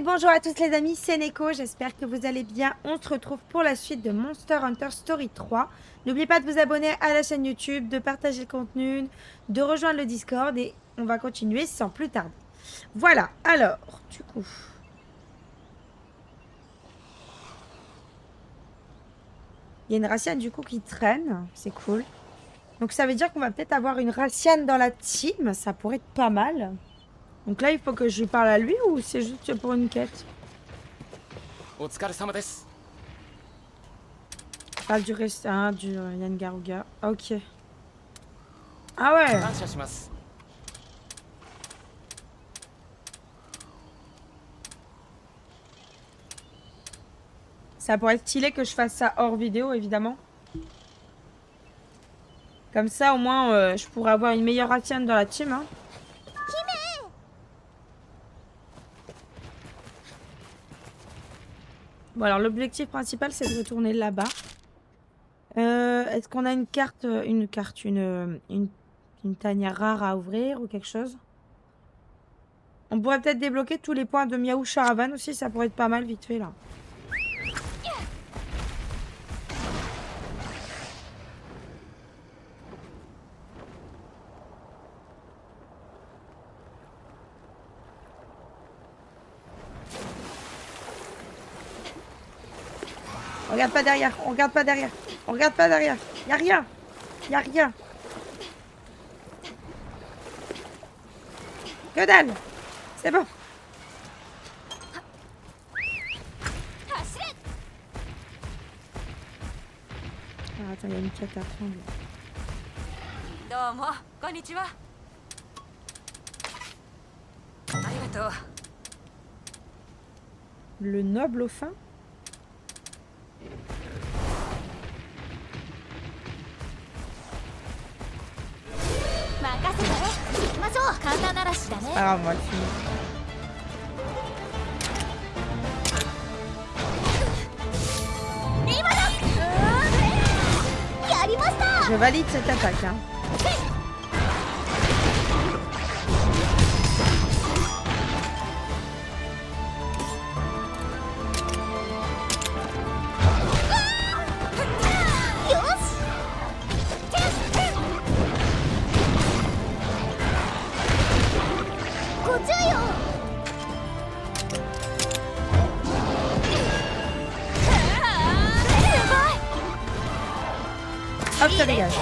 Bonjour à tous les amis, c'est Neko, j'espère que vous allez bien. On se retrouve pour la suite de Monster Hunter Story 3. N'oubliez pas de vous abonner à la chaîne YouTube, de partager le contenu, de rejoindre le Discord et on va continuer sans plus tarder. Voilà, alors, du coup... Il y a une Raciane du coup qui traîne, c'est cool. Donc ça veut dire qu'on va peut-être avoir une Raciane dans la team, ça pourrait être pas mal. Donc là, il faut que je parle à lui ou c'est juste pour une quête? Parle du restaurant, du Yangaruga. Ok. Ah ouais. Ça pourrait être stylé que je fasse ça hors vidéo, évidemment. Comme ça, au moins, je pourrais avoir une meilleure Raciane dans la team. Hein. Bon, alors l'objectif principal, c'est de retourner là-bas. Est-ce qu'on a une tanière rare à ouvrir ou quelque chose? On pourrait peut-être débloquer tous les points de Miaou Charavan aussi, ça pourrait être pas mal vite fait là. On regarde pas derrière, on regarde pas derrière, on regarde pas derrière. Y a rien, y a rien. Que dalle, c'est bon. Ah, attends, il y a une quête à prendre. Le noble au fin? Ah, moi, le film. Je valide cette attaque. Hein. Hop, ça dégage.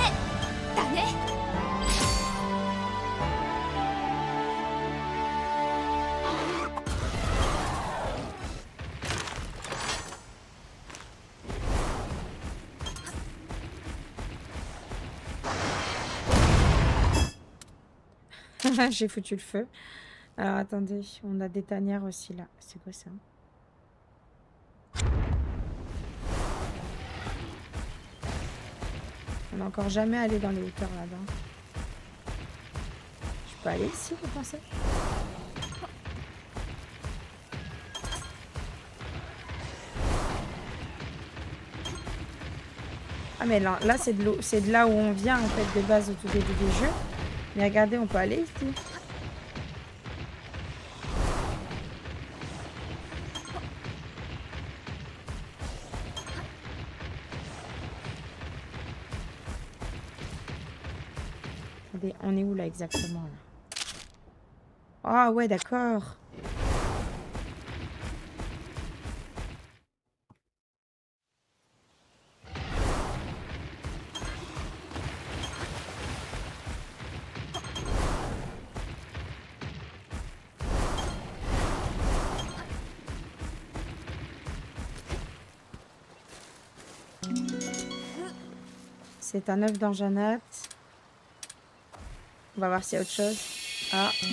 J'ai foutu le feu. Alors attendez, on a des tanières aussi là. C'est quoi ça? On n'est encore jamais allé dans les hauteurs là-bas. Je peux aller ici, vous pensez? Ah mais là c'est de l'eau, c'est de là où on vient en fait de base au tout début du jeu. Mais regardez, on peut aller ici. Attendez, on est où là exactement là? Ah ouais, d'accord. C'est un œuf d'Anjanat. On va voir s'il y a autre chose. Ah. Il y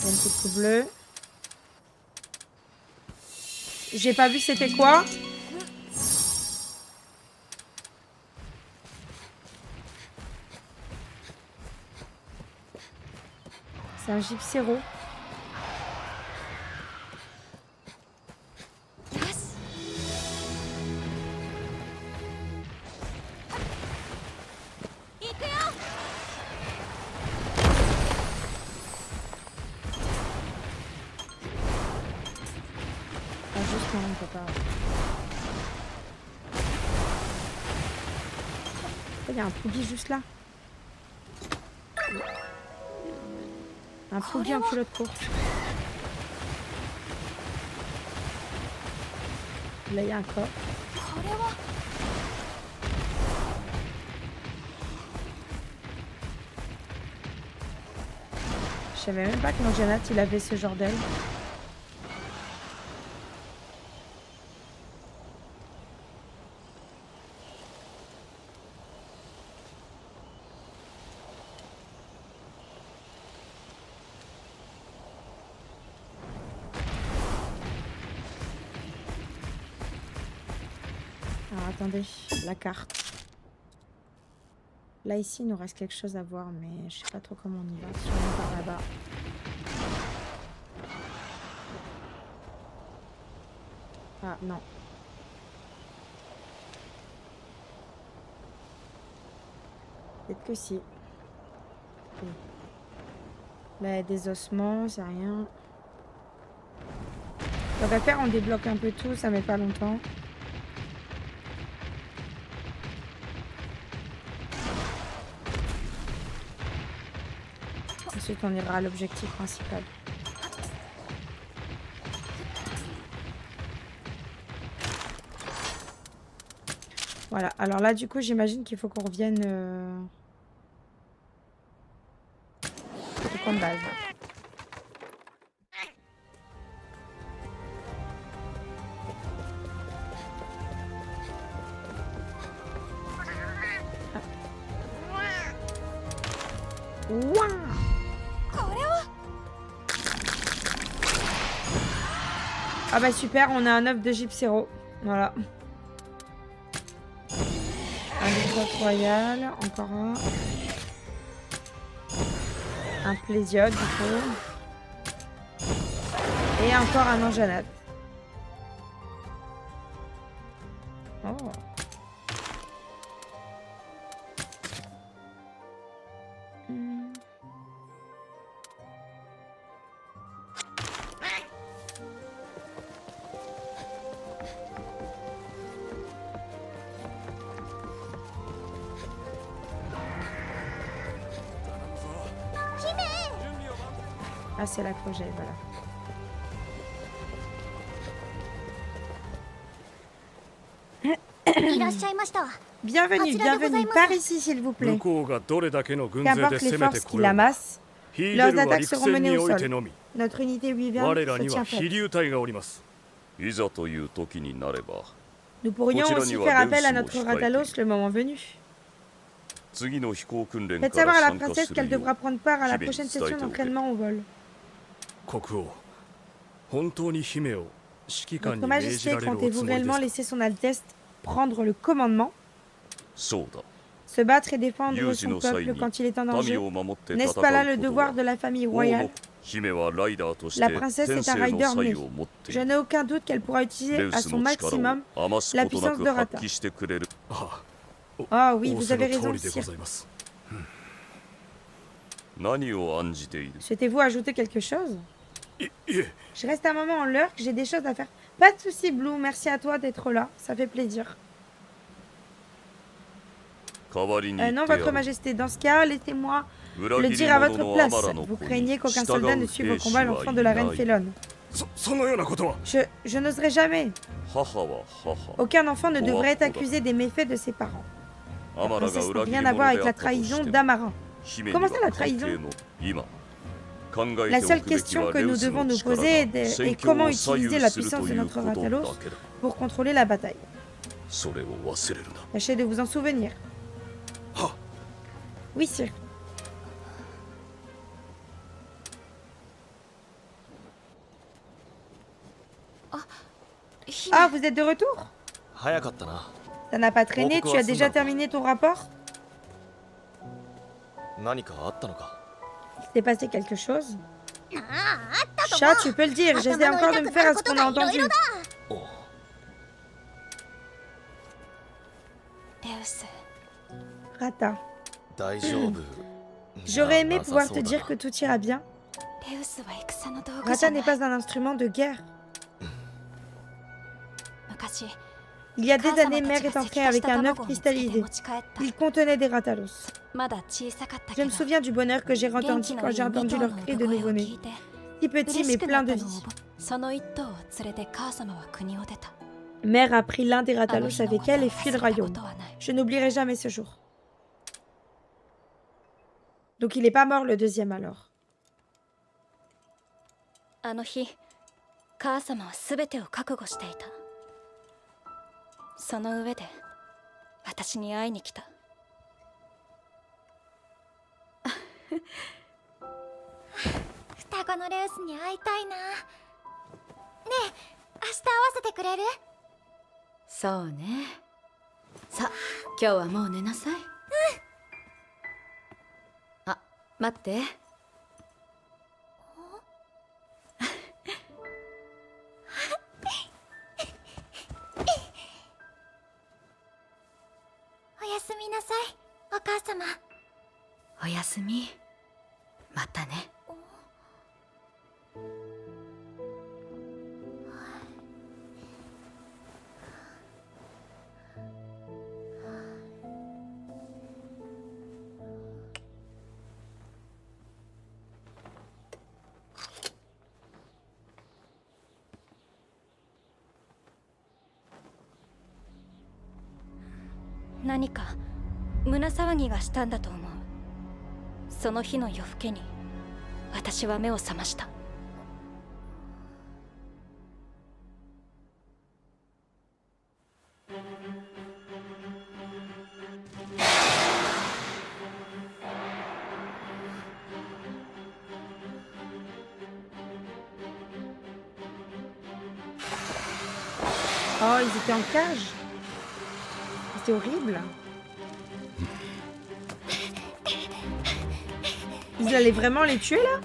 a une petite coupe bleue. J'ai pas vu c'était quoi. C'est un gypséro. juste non, on peut pas. Il y a un Poogie juste là. Un Poogie en culotte courte. Là, il y a un corps. Je savais même pas que mon Janat, il avait ce genre d'aile. Alors attendez, la carte. Là ici il nous reste quelque chose à voir mais je sais pas trop comment on y va. Sûrement par là-bas. Ah non. Peut-être que si. Ok. Là il y a des ossements, c'est rien. Donc à faire on débloque un peu tout, ça met pas longtemps. Ensuite, on ira à l'objectif principal. Voilà. Alors là, du coup, j'imagine qu'il faut qu'on revienne au camp de base. Ouah! Ah bah super, on a un œuf de Gypsero. Voilà. Un Licorne royal, encore un. Un Plésiode du coup. Et encore un Anjanat. Oh. Ah, c'est la crochet, voilà. Bienvenue, bienvenue. Par ici, s'il vous plaît. Qu'importe les forces qui l'amassent, leurs attaques seront menées au sol. Notre unité Wyvern se tient prête. Nous pourrions aussi faire appel à notre Ratalos le moment venu. Faites savoir à la princesse qu'elle devra prendre part à la prochaine session d'entraînement au vol. Votre Majesté, comptez-vous réellement laisser son Altesse prendre le commandement, se battre et défendre son peuple quand il est en danger? N'est-ce pas là le devoir de la famille royale? La princesse est un rider né. Je n'ai aucun doute qu'elle pourra utiliser à son maximum la puissance de Rata. Ah oui, vous avez raison, sire. Souhaitez-vous ajouter quelque chose? Je reste un moment en l'heure, que j'ai des choses à faire. Pas de soucis, Blue, merci à toi d'être là, ça fait plaisir. Non, votre majesté, dans ce cas, laissez-moi le dire à votre place. Vous craignez qu'aucun soldat ne suive au combat l'enfant de la reine Félone. Je n'oserais jamais. Aucun enfant ne devrait être accusé des méfaits de ses parents. La princesse n'a rien à voir avec la trahison d'Amara. Comment ça, la trahison? La seule question que nous devons nous poser est comment utiliser la puissance de notre Ratalos pour contrôler la bataille. Tâchez de vous en souvenir. Oui, sire. Ah, vous êtes de retour? Ça n'a pas traîné, tu as déjà terminé ton rapport? Il s'est passé quelque chose? Chat, tu peux le dire, j'essaie encore de me faire à ce qu'on a entendu. Rata. J'aurais aimé pouvoir te dire que tout ira bien. Rata n'est pas un instrument de guerre. Il y a des années, Mère est entrée avec un œuf cristallisé. Il contenait des Ratalos. Je me souviens du bonheur que j'ai ressenti quand j'ai entendu leur cri de nouveau-né. Si petit mais plein de vie. Mère a pris l'un des Ratalos avec elle et fuit le royaume. Je n'oublierai jamais ce jour. Donc il n'est pas mort le deuxième alors. あの日、母様は全てを覚悟していた。その上で私に会いに来た。双子のレウスに会いたいな。ねえ、明日会わせてくれる？そうね。さあ、今日はもう寝なさい。あ、待って。おやすみなさい、お母様。おやすみ。またね。何か胸騒ぎがしたんだと思う。その日の夜更けに私は目を覚ました。Oh, ils étaient en cage. C'était horrible. Ils allaient vraiment les tuer là?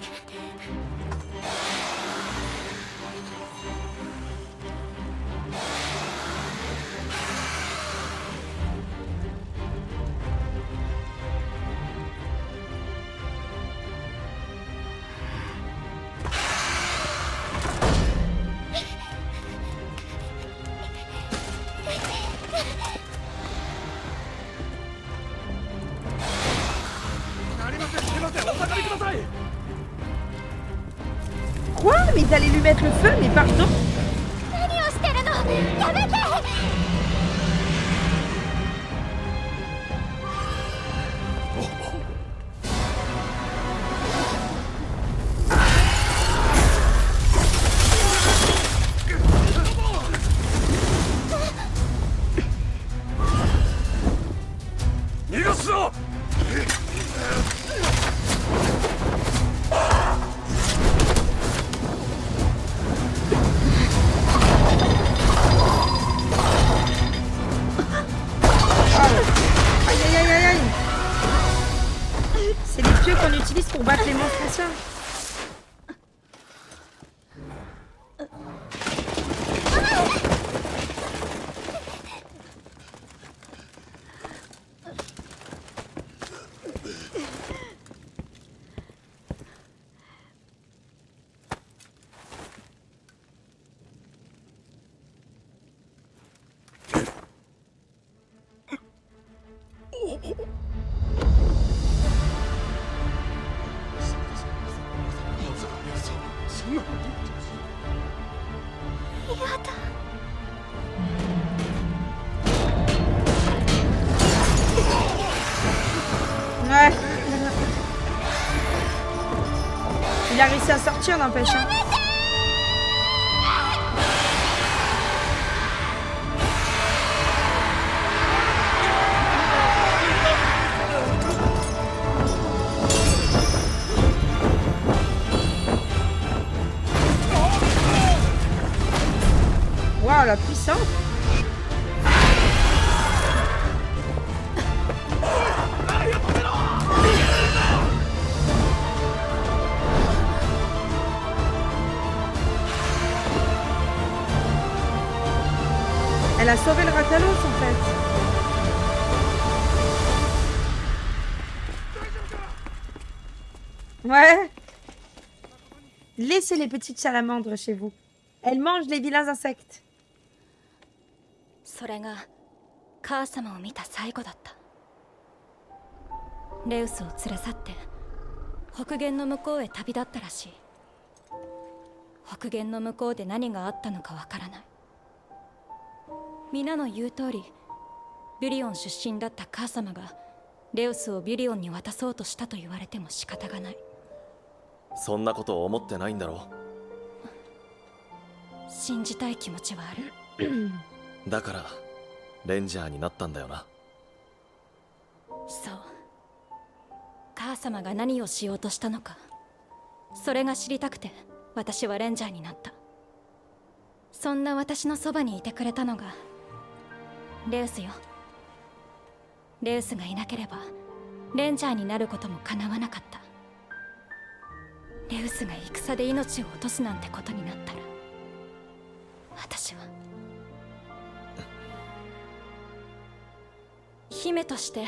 Quoi? Mais ils allaient lui mettre le feu? Mais pardon? 何をしてるの？やめて！逃がすぞ！Aïe aïe aïe aïe aïe! C'est les pieux qu'on utilise pour battre les monstres anciens. Ouais. Il a réussi à sortir, n'empêche. Hein. Waouh, la puissance! Elle a sauvé le Ratalos en fait. Ouais. Laissez les petites salamandres chez vous. Elles mangent les vilains insectes. それが母様を見た最後だった。レウスを連れ去って北限の向こうへ旅立ったらしい。北限の向こうで何があったのかわからない。皆の言う通りビュリオン出身だった母様がレウスをビュリオンに渡そうとしたと言われても仕方がない。そんなことを思ってないんだろ信じたい気持ちはある。だからレンジャーになったんだよな。そう。母様が何をしようとしたのか、それが知りたくて私はレンジャーになった。そんな私のそばにいてくれたのがレウスよ。レウスがいなければレンジャーになることも叶わなかった。レウスが戦で命を落とすなんてことになったら私は姫として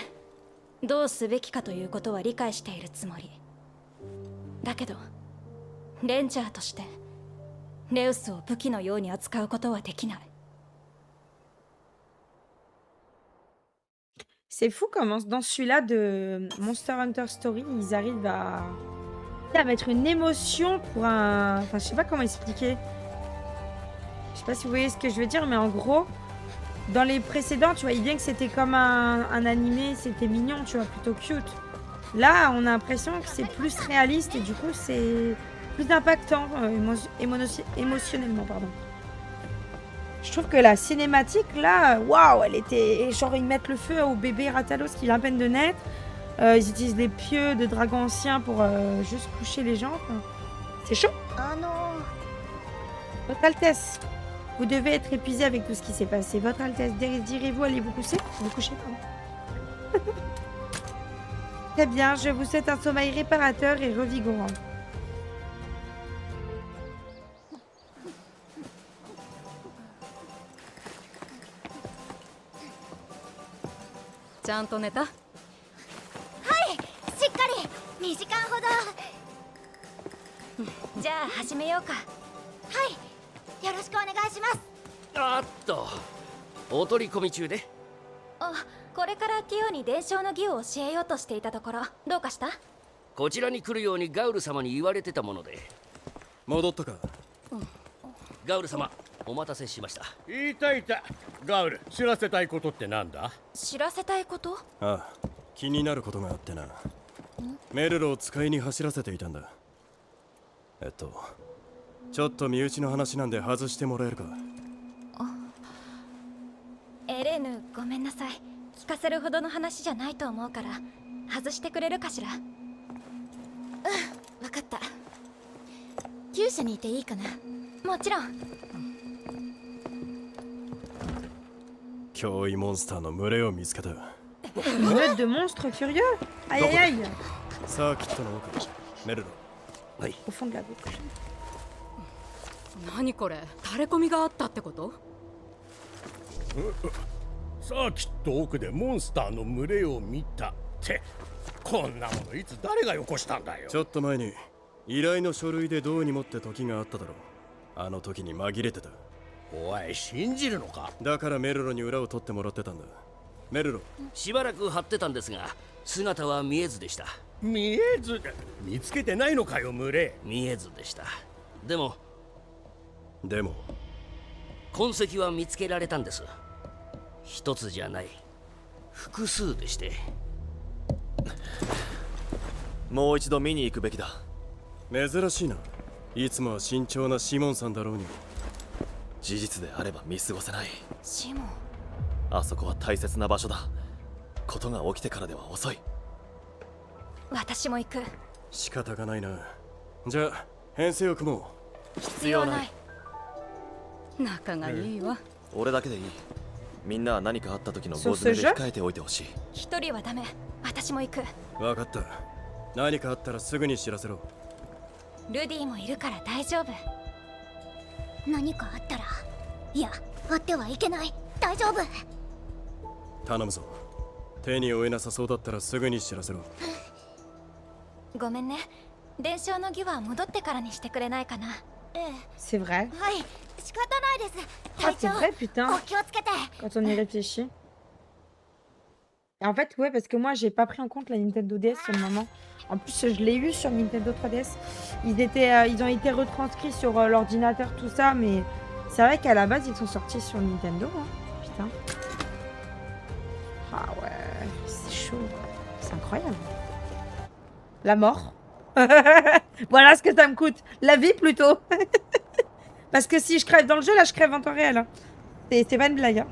どうすべきかということは理解しているつもりだけど、レンジャーとしてレウスを武器のように扱うことはできない。C'est fou comment dans celui-là de Monster Hunter Story, ils arrivent à mettre une émotion pour un... Enfin, je sais pas comment expliquer. Je sais pas si vous voyez ce que je veux dire, mais en gros, dans les précédents, tu voyais bien que c'était comme un animé, c'était mignon, tu vois, plutôt cute. Là, on a l'impression que c'est plus réaliste et du coup, c'est plus impactant émotionnellement, pardon. Je trouve que la cinématique, là, waouh, elle était... Genre, ils mettent le feu au bébé Ratalos qui vient à peine de naître. Ils utilisent les pieux de dragons anciens pour juste coucher les gens. Enfin, c'est chaud. Votre Altesse, vous devez être épuisé avec tout ce qui s'est passé. Votre Altesse, désirez-vous aller vous coucher? Vous couchez, pardon. Très bien, je vous souhaite un sommeil réparateur et revigorant. ちゃんと寝た？はい、しっかり2時間ほど。じゃあ始めようか。はい、よろしくお願いします。あっと、お取り込み中で。あ、これからティオに伝承の儀を教えようとしていたところ、どうかした？こちらに来るようにガウル様に言われてたもので。戻ったか。ガウル様、お待たせしました。いたいた。ガウル、知らせたいことってなんだ？知らせたいこと？ああ、気になることがあってな。メルロを使いに走らせていたんだ。ちょっと身内の話なんで外してもらえるか。エレーヌ、ごめんなさい。聞かせるほどの話じゃないと思うから外してくれるかしら。わかった。厩舎にいていいかな？もちろん。脅威モンスターの群れを見つけた。Meute de monstres furieux. Aïe aïe aïe. サーキットの奥、メルロ。はい。Au fond de la boucle. 何これ、垂れ込みがあったってこと？サーキット奥でモンスターの群れを見たって、こんなものいつ誰がよこしたんだよ。ちょっと前に依頼の書類で銅に持って時があっただろう。あの時に紛れてた。おい、信じるのか？だからメルロに裏を取ってもらってたんだ。メルロ、しばらく張ってたんですが、姿は見えずでした。見えず？見つけてないのかよ、群れ。見えずでした。でも痕跡は見つけられたんです。一つじゃない、複数でして。もう一度見に行くべきだ。珍しいな。いつもは慎重なシモンさんだろうに。事実であれば見過ごせない。シモン、あそこは大切な場所だ。ことが起きてからでは遅い。私も行く。仕方がないな。じゃあ編成を組もう。必要ない。仲がいいわ。俺だけでいい。みんなは何かあった時のご詰めで控えておいてほしい。一人はダメ。私も行く。分かった。何かあったらすぐに知らせろ。ルディもいるから大丈夫。何かあったら、いや、あってはいけない。大丈夫。頼むぞ。手に負えなさそうだったらすぐに知らせろ。ごめんね。伝承の儀は戻ってからにしてくれないかな。ええ。C'est vrai. はい、仕方ないです。 Ah, c'est vrai, putain, お気をつけて。 quand on y réfléchit. Et en fait, ouais, parce que moi, j'ai pas pris en compte la Nintendo DS sur le moment. En plus, je l'ai eu sur Nintendo 3DS. Ils ont été retranscrits sur l'ordinateur, tout ça, mais c'est vrai qu'à la base, ils sont sortis sur Nintendo. Hein. Putain. Ah ouais, c'est chaud. C'est incroyable. La mort. Voilà ce que ça me coûte. La vie, plutôt. Parce que si je crève dans le jeu, là, je crève en temps réel. Hein. C'est pas une blague. Hein.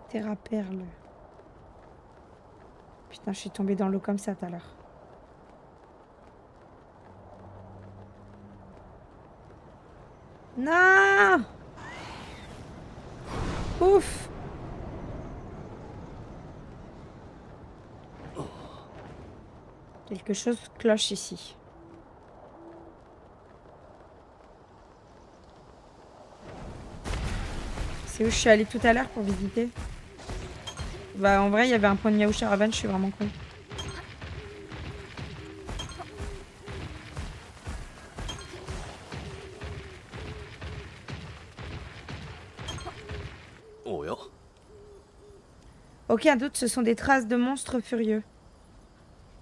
Terra Perle. Putain, je suis tombée dans l'eau comme ça tout à l'heure. Non! Ouf! Quelque chose cloche ici. C'est où je suis allée tout à l'heure pour visiter? Bah en vrai il y avait un point de Yaousha Raven, je suis vraiment con. Aucun doute, ce sont des traces de monstres furieux.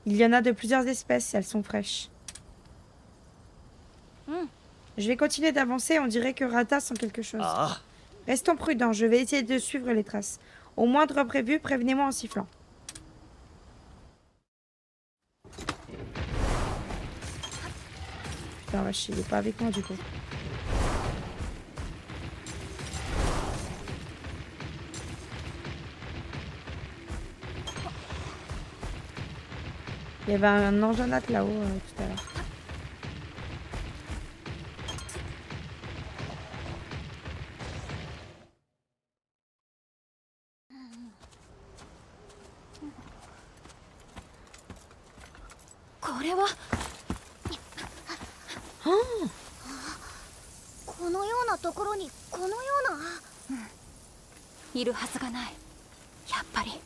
Il y en a de plusieurs espèces, elles sont fraîches. Je vais continuer d'avancer, on dirait que Rata sent quelque chose. Restons prudents, je vais essayer de suivre les traces. Au moindre imprévu, prévenez-moi en sifflant. Putain, vache, il est pas avec moi du coup. Il y avait un enjanat là-haut tout à l'heure. Oh! いるはずがない。やっぱり。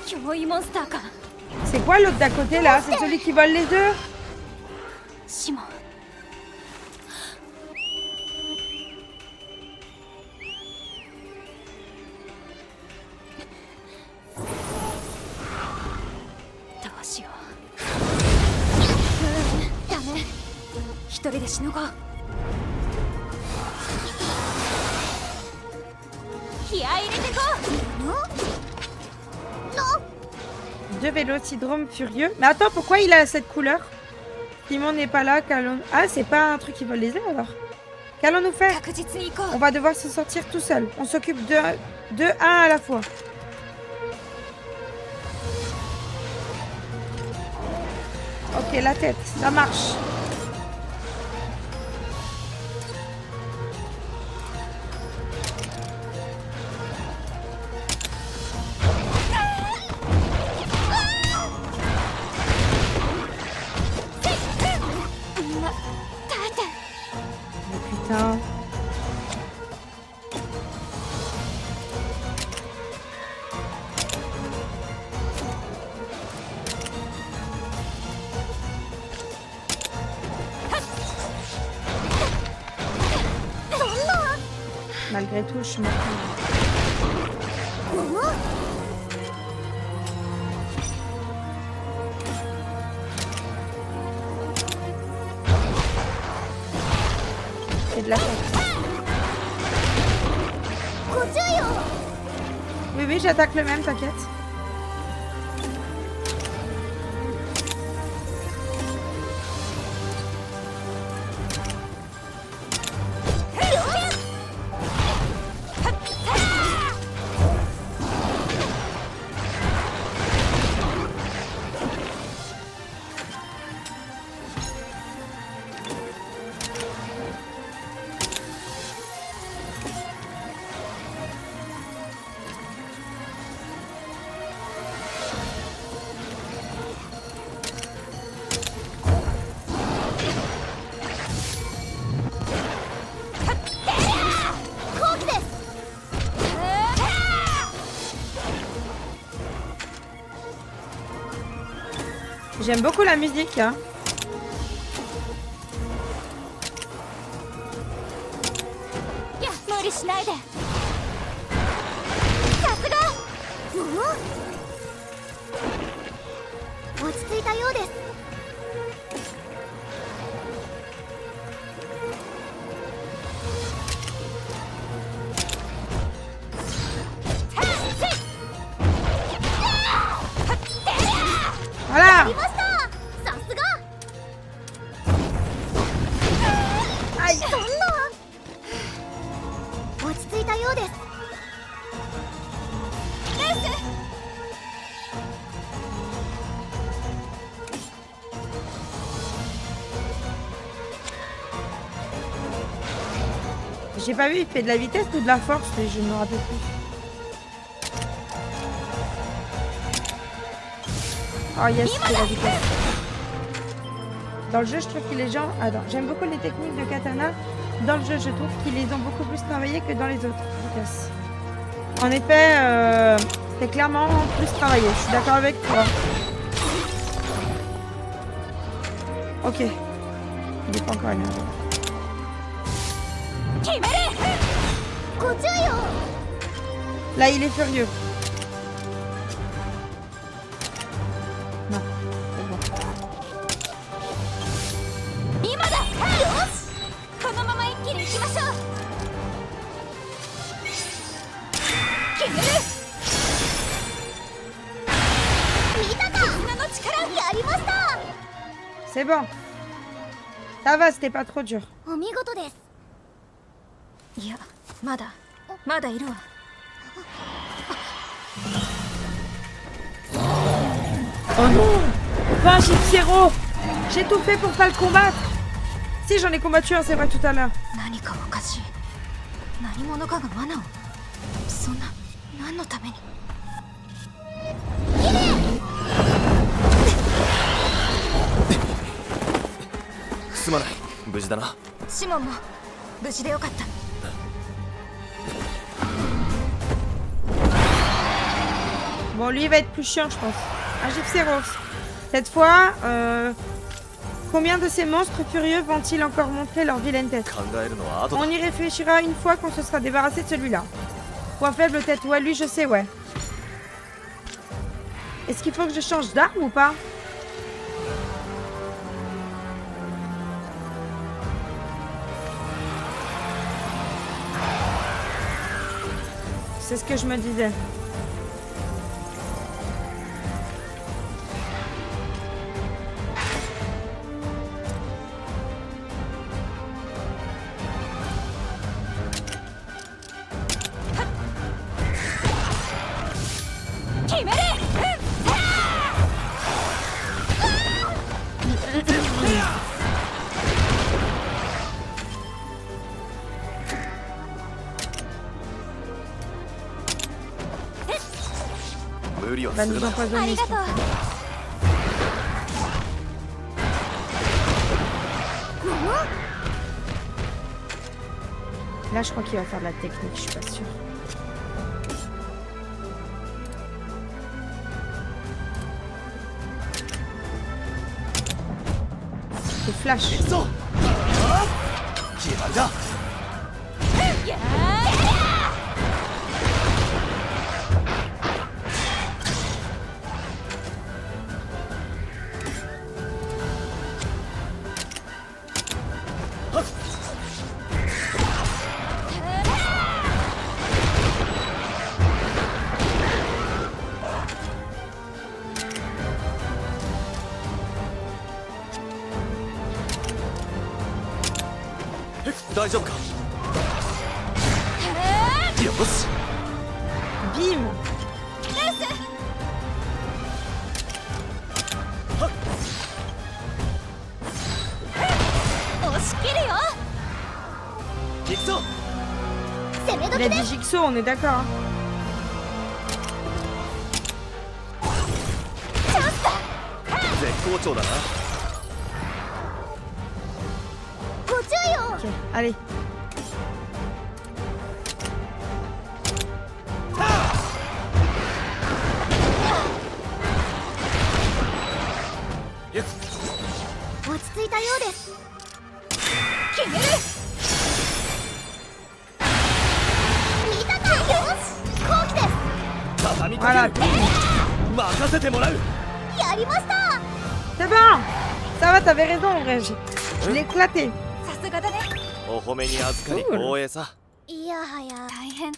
脅威モンスターか。C'est quoi l'autre d'à côté là? C'est celui qui vole les œufs? シモン。どうしよう。ダメ。一人でしのごう。気合い入れてこう。 Deux vélocidromes furieux. Mais attends, pourquoi il a cette couleur? Simon n'est pas là, Ah, c'est pas un truc qui vole les ailes alors. Qu'allons-nous faire? On va devoir se sortir tout seul. On s'occupe de un à la fois. Ok, la tête, ça marche. Putain. Malgré tout, je suis morte. C'est de la tête. Oui, oui, j'attaque le même, t'inquiète. J'aime beaucoup la musique. Hein. Voilà. Aïe. J'ai pas vu, il fait de la vitesse ou de la force, mais je ne me rappelle plus. Oh yes, c'est la vitesse. Dans le jeu, je trouve que les gens... Attends, j'aime beaucoup les techniques de katana. Dans le jeu, je trouve qu'ils les ont beaucoup plus travaillées que dans les autres vitesses. En effet, c'est clairement plus travaillé. Je suis d'accord avec toi. Ok. Il est pas encore énervé. Là, il est furieux. Non, c'est bon. C'est bon. Ça va, c'était pas trop dur. いやまだいるわ Oh non. Pas un Gypsiero. J'ai tout fait pour pas le combattre. Si, j'en ai combattu un, c'est vrai, tout à l'heure. 何かおかしい何者かが罠をそんな何のためにすまない、無事だな。シモンも無事でよかった Bon, lui, il va être plus chiant, je pense. Un Gypsiero. Cette fois, combien de ces monstres furieux vont-ils encore montrer leur vilaine tête? On y réfléchira une fois qu'on se sera débarrassé de celui-là. Point faible tête, ouais, lui, je sais, ouais. Est-ce qu'il faut que je change d'arme ou pas? C'est ce que je me disais. Va nous empoisonner. Là, je crois qu'il va faire de la technique, je suis pas sûre. C'est flash. Bim. Il a dit Jigsaw, on est d'accord. Hein. Ok, allez. 落ち着いたようです。決める。見たか。よし、後期です。畳み Voilà. かける。任せてもらう。やりました。 C'est bon. Ça va, t'avais raison en vrai. Je l'ai éclaté. さすがだね。お褒めに預かり光栄さ。いやはや大変。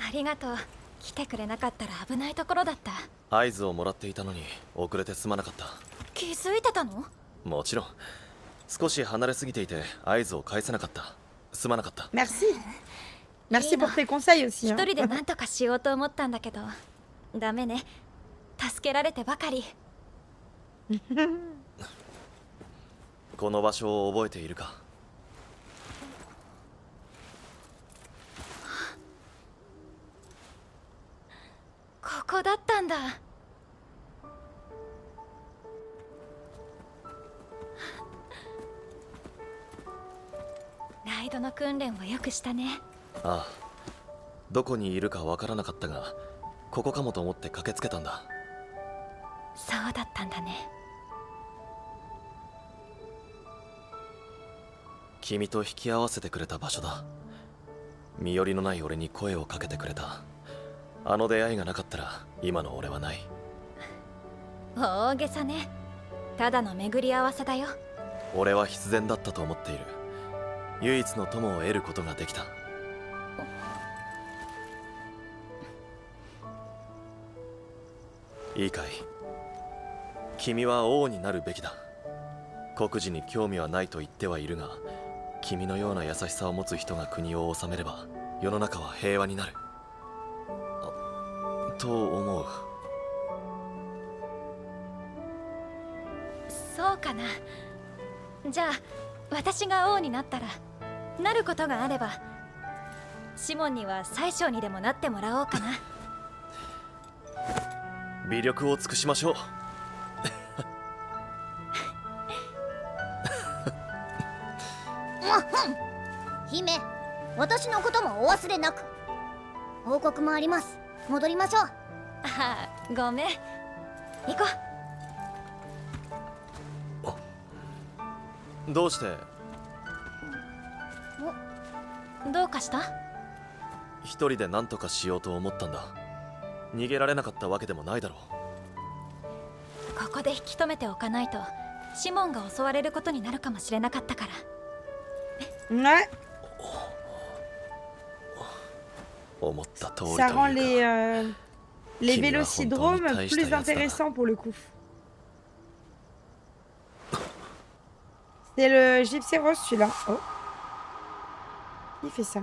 ありがとう。来てくれなかったら危ないところだった。合図をもらっていたのに遅れてすまなかった。気づいてたの？もちろん。少し離れすぎていて合図を返せなかった。すまなかった。 Merci. Merci pour tes conseils aussi. 一 Hein. 人で何とかしようと思ったんだけど、ダメね。助けられてばかり。この場所を覚えているか？ここだったんだ。ライドの訓練をよくしたね。ああ、どこにいるかわからなかったが、ここかもと思って駆けつけたんだ。そうだったんだね。君と引き合わせてくれた場所だ。身寄りのない俺に声をかけてくれた。あの出会いがなかったら今の俺はない。大げさね。ただの巡り合わせだよ。俺は必然だったと思っている。唯一の友を得ることができた。いいかい？君は王になるべきだ。国事に興味はないと言ってはいるが、君のような優しさを持つ人が国を治めれば世の中は平和になると思う。そうかな。じゃあ私が王になったら、なることがあればシモンには宰相にでもなってもらおうかな。微力を尽くしましょう。姫、私のこともお忘れなく。報告もあります。戻りましょう。ああ、ごめん。行こどうして？どうかした？一人で何とかしようと思ったんだ。逃げられなかったわけでもないだろう。ここで引き止めておかないとシモンが襲われることになるかもしれなかったから。Ouais. 思った通り Ça と rend いうか。 les Qui vélocydromes m'a plus raconté intéressants pour le coup. C'est le Gypsy Rose celui-là. Oh. Il fait ça.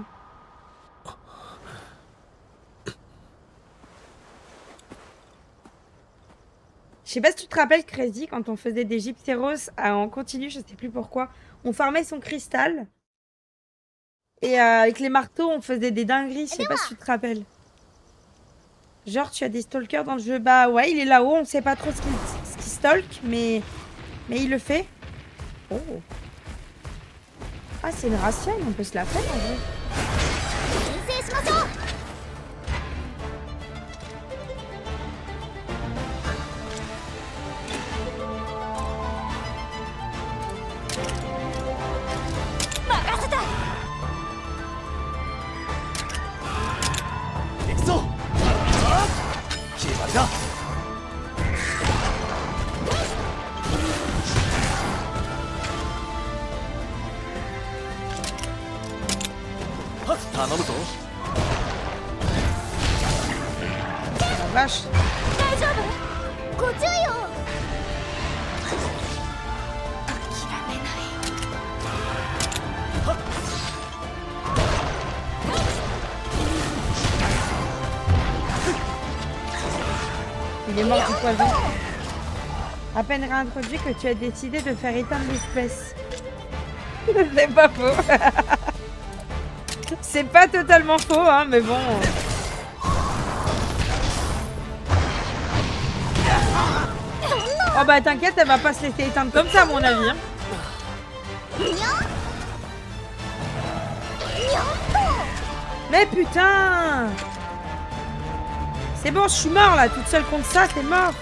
Je sais pas si tu te rappelles, Crazy, quand on faisait des Gypsy Rose en continu, je sais plus pourquoi, on farmait son cristal. Et avec les marteaux, on faisait des dingueries, je sais pas si tu te rappelles. Genre, tu as des stalkers dans le jeu. Bah ouais, il est là-haut, on sait pas trop ce qu'il stalk, mais il le fait. Oh. Ah, c'est une racienne, on peut se la faire en vrai. La vache. Il est mort du poison. À peine réintroduit que tu as décidé de faire éteindre l'espèce. C'est pas faux. C'est pas totalement faux, hein, mais bon. Oh bah t'inquiète, elle va pas se laisser éteindre comme ça, à mon avis. Hein. Mais putain! C'est bon, je suis mort là, toute seule contre ça, c'est mort.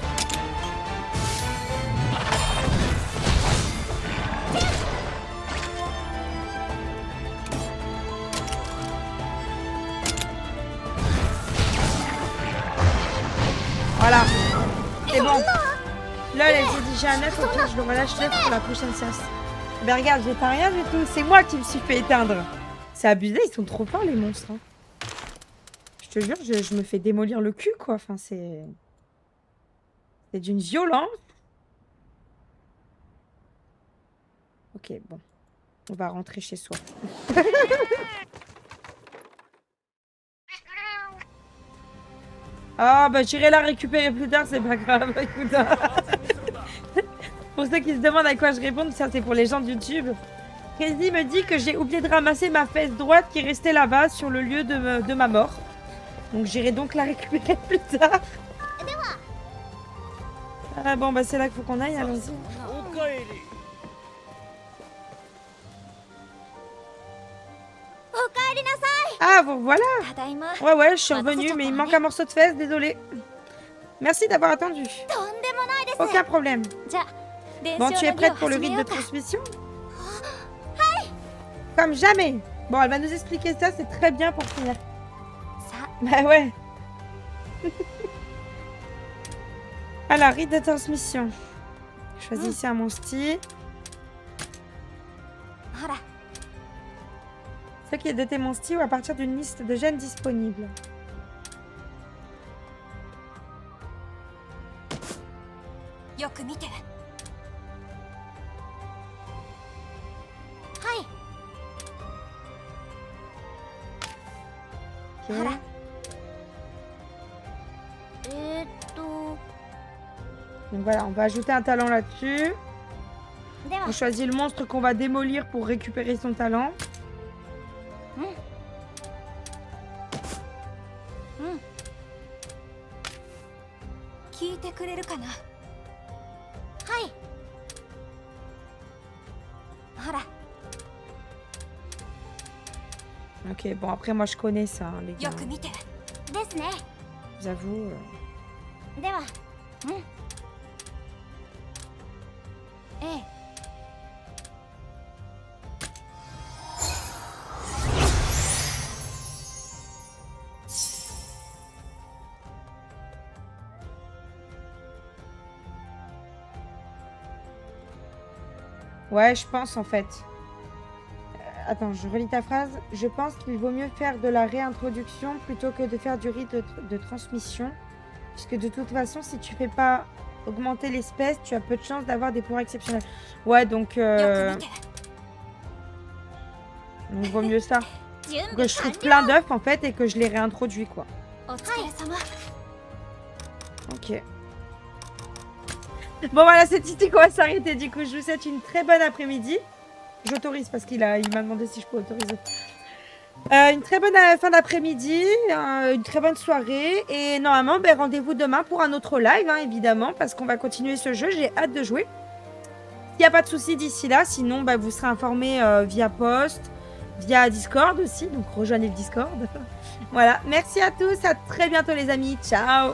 Voilà. C'est bon. Là, elle dit déjà à 9, ok, je le relâche 9 pour la prochaine chasse. Ben regarde, j'ai pas rien du tout. C'est moi qui me suis fait éteindre. C'est abusé, ils sont trop forts les monstres. Hein. Je te jure, je me fais démolir le cul, quoi. Enfin, c'est d'une violence. Ok, bon. On va rentrer chez soi. Ah, bah j'irai la récupérer plus tard, c'est pas grave. Écoute. Pour ceux qui se demandent à quoi je réponds, ça c'est pour les gens de YouTube. Crazy me dit que j'ai oublié de ramasser ma fesse droite qui restait là-bas sur le lieu de ma mort. Donc j'irai donc la récupérer plus tard. Ah bon, bah c'est là qu'il faut qu'on aille, allons-y. Ah, vous voilà. Ouais, je suis revenue, mais il manque un morceau de fesse, désolé. Merci d'avoir attendu. Aucun problème. Bon, tu es prête pour le rite de transmission? Comme jamais. Bon, elle va nous expliquer ça, c'est très bien pour finir. Bah ouais. Alors, rite de transmission. Choisissez un monstie. Ce qui est de tes monsties ou à partir d'une liste de gènes disponibles. Ok. Donc voilà, on va ajouter un talent là-dessus. On choisit le monstre qu'on va démolir pour récupérer son talent. Ok, bon après moi je connais ça, hein, les gars. J'avoue. Ouais, je pense en fait. Attends, je relis ta phrase. Je pense qu'il vaut mieux faire de la réintroduction plutôt que de faire du rite de transmission. Puisque de toute façon, si tu fais pas augmenter l'espèce, tu as peu de chances d'avoir des pouvoirs exceptionnels. Ouais, donc... Donc vaut mieux ça. Que je trouve plein d'œufs en fait et que je les réintroduis quoi. Ok. Bon voilà, c'est ici qu'on va s'arrêter. Du coup, je vous souhaite une très bonne après-midi. J'autorise parce qu'il m'a demandé si je peux autoriser. Une très bonne fin d'après-midi, une très bonne soirée. Et normalement, ben, rendez-vous demain pour un autre live, hein, évidemment, parce qu'on va continuer ce jeu. J'ai hâte de jouer. Il n'y a pas de souci d'ici là. Sinon, ben, vous serez informés via post, via Discord aussi. Donc, rejoignez le Discord. Voilà. Merci à tous. À très bientôt, les amis. Ciao.